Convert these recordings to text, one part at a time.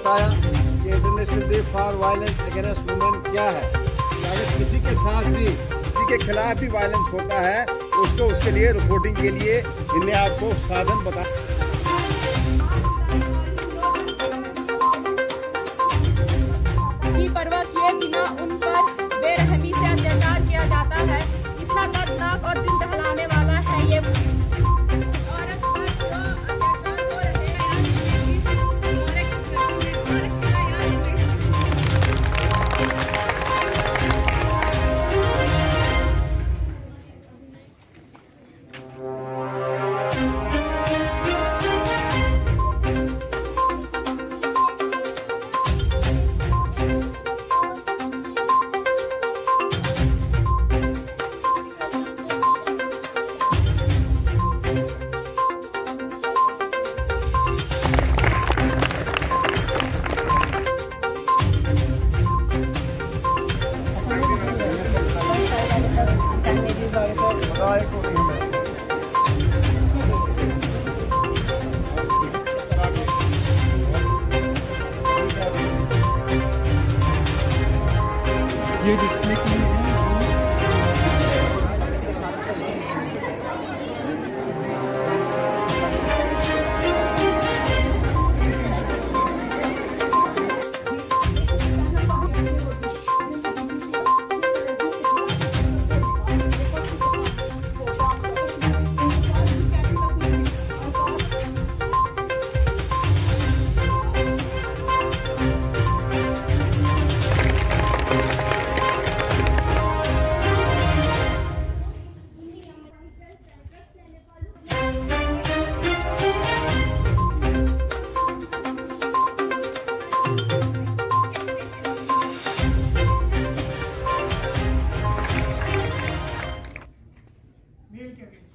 बताया कि international day for violence against women क्या है। अगर किसी के साथ भी, किसी के खिलाफ भी वायलेंस होता है तो उसको उसके लिए रिपोर्टिंग के लिए इनने आपको साधन बताया। परवाह किए बिना उन पर बेरहमी से अत्याचार किया जाता है। इतना दर्दनाक और दिल दहलाने वाला है ये औरत पर जो अत्याचार हो रहे ये डिस्प्ले की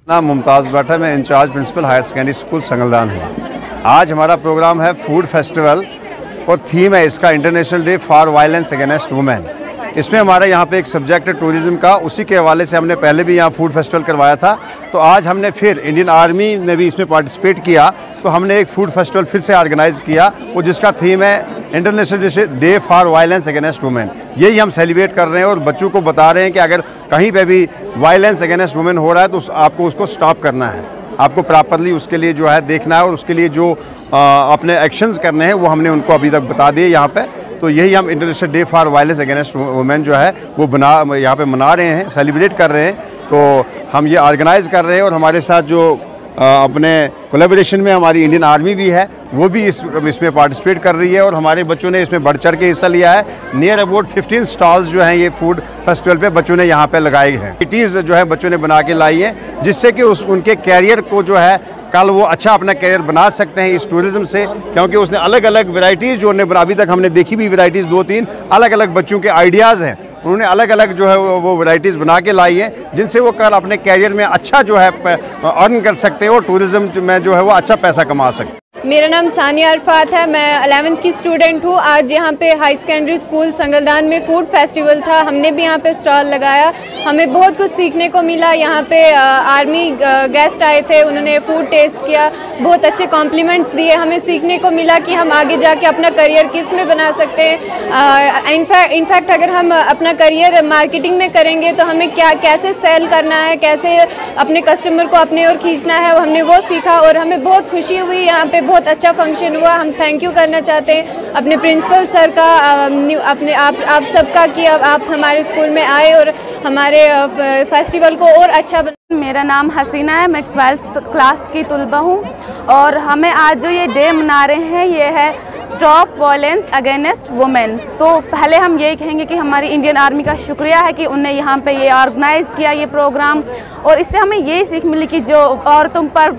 नाम मुमताज़ भट्ट है, मैं incharge principal higher secondary school Sangaldan हूँ। आज हमारा प्रोग्राम है फूड फेस्टिवल और थीम है इसका international day for violence against women. इसमें हमारा यहाँ पे एक सब्जेक्ट है टूरिज़्म का, उसी के हवाले से हमने पहले भी यहाँ फूड फेस्टिवल करवाया था। तो आज हमने फिर इंडियन आर्मी ने भी इसमें पार्टिसिपेट किया, तो हमने एक फूड फेस्टिवल फिर से ऑर्गेनाइज़ किया और जिसका थीम है international day for violence against women. यही हम सेलिब्रेट कर रहे हैं और बच्चों को बता रहे हैं कि अगर कहीं पे भी वायलेंस अगेंस्ट वुमेन हो रहा है तो आपको उसको स्टॉप करना है, आपको प्रॉपरली उसके लिए जो है देखना है और उसके लिए जो अपने एक्शंस करने हैं वो हमने उनको अभी तक बता दिए यहाँ पे। तो यही हम international day for violence against women जो है वो यहाँ पे मना रहे हैं, सेलिब्रेट कर रहे हैं। तो हम ये ऑर्गेनाइज़ कर रहे हैं और हमारे साथ जो अपने कोलैबोरेशन में हमारी इंडियन आर्मी भी है, वो भी इसमें पार्टिसिपेट कर रही है और हमारे बच्चों ने इसमें बढ़ चढ़ के हिस्सा लिया है। नियर अबाउट 15 स्टॉल्स जो हैं ये फूड फेस्टिवल पे बच्चों ने यहाँ पे लगाए हैं। एक्टिविटीज़ जो है बच्चों ने बना के लाई हैं जिससे कि उनके कैरियर को जो है कल वो अच्छा अपना कैरियर बना सकते हैं इस टूरिज़्म से, क्योंकि उसने अलग अलग वैरायटीज़ जो उन्हें अभी तक हमने देखी भी वैरायटीज़ 2-3 अलग अलग बच्चों के आइडियाज़ हैं, उन्होंने अलग अलग जो है वो वैरायटीज़ बना के लाई हैं जिनसे वो कल अपने कैरियर में अच्छा जो है अर्न कर सकते हैं और टूरिज़्म में जो है वो अच्छा पैसा कमा सकते हैं। मेरा नाम सानिया अरफात है, मैं 11th की स्टूडेंट हूँ। आज यहाँ पे हाई सेकेंडरी स्कूल संगलदान में फूड फेस्टिवल था, हमने भी यहाँ पे स्टॉल लगाया। हमें बहुत कुछ सीखने को मिला। यहाँ पे आर्मी गेस्ट आए थे, उन्होंने फूड टेस्ट किया, बहुत अच्छे कॉम्प्लीमेंट्स दिए। हमें सीखने को मिला कि हम आगे जाके अपना करियर किस में बना सकते हैं। इनफैक्ट अगर हम अपना करियर मार्केटिंग में करेंगे तो हमें कैसे सेल करना है, कैसे अपने कस्टमर को अपने ओर खींचना है, हमने वो सीखा और हमें बहुत खुशी हुई। यहाँ पे बहुत अच्छा फंक्शन हुआ। हम थैंक यू करना चाहते हैं अपने प्रिंसिपल सर का, अपने आप सबका कि आप हमारे स्कूल में आए और हमारे फेस्टिवल को और अच्छा मेरा नाम हसीना है, मैं 12th क्लास की तुलबा हूँ और हमें आज जो ये डे मना रहे हैं ये है स्टॉप वायलेंस अगेंस्ट वुमेन। तो पहले हम यही कहेंगे कि हमारी इंडियन आर्मी का शुक्रिया है कि उन्हें यहाँ पे ये ऑर्गेनाइज़ किया ये प्रोग्राम, और इससे हमें यही सीख मिली कि जो औरतों पर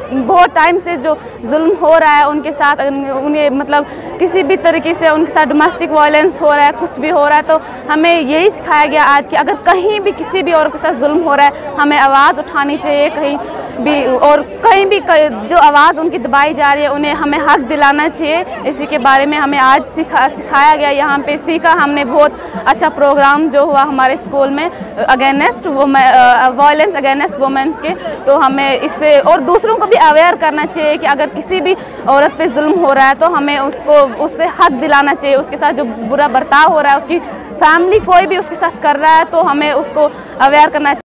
बहुत टाइम से जो जुल्म हो रहा है उनके साथ, उन्हें मतलब किसी भी तरीके से उनके साथ डोमेस्टिक वायलेंस हो रहा है, कुछ भी हो रहा है, तो हमें यही सिखाया गया आज कि अगर कहीं भी किसी भी औरत के साथ जुल्म हो रहा है हमें आवाज़ उठानी चाहिए, कहीं भी और कहीं भी जो आवाज़ उनकी दबाई जा रही है उन्हें हमें हक दिलाना चाहिए। इसी के बारे में हमें आज सिखाया गया, यहाँ पे सीखा हमने। बहुत अच्छा प्रोग्राम जो हुआ हमारे स्कूल में अगेंस्ट वायलेंस अगेंस्ट वुमेन के। तो हमें इससे और दूसरों को भी अवेयर करना चाहिए कि अगर किसी भी औरत पे जुल्म हो रहा है तो हमें उससे हक दिलाना चाहिए। उसके साथ जो बुरा बर्ताव हो रहा है, उसकी फैमिली कोई भी उसके साथ कर रहा है तो हमें उसको अवेयर करना चाहिए।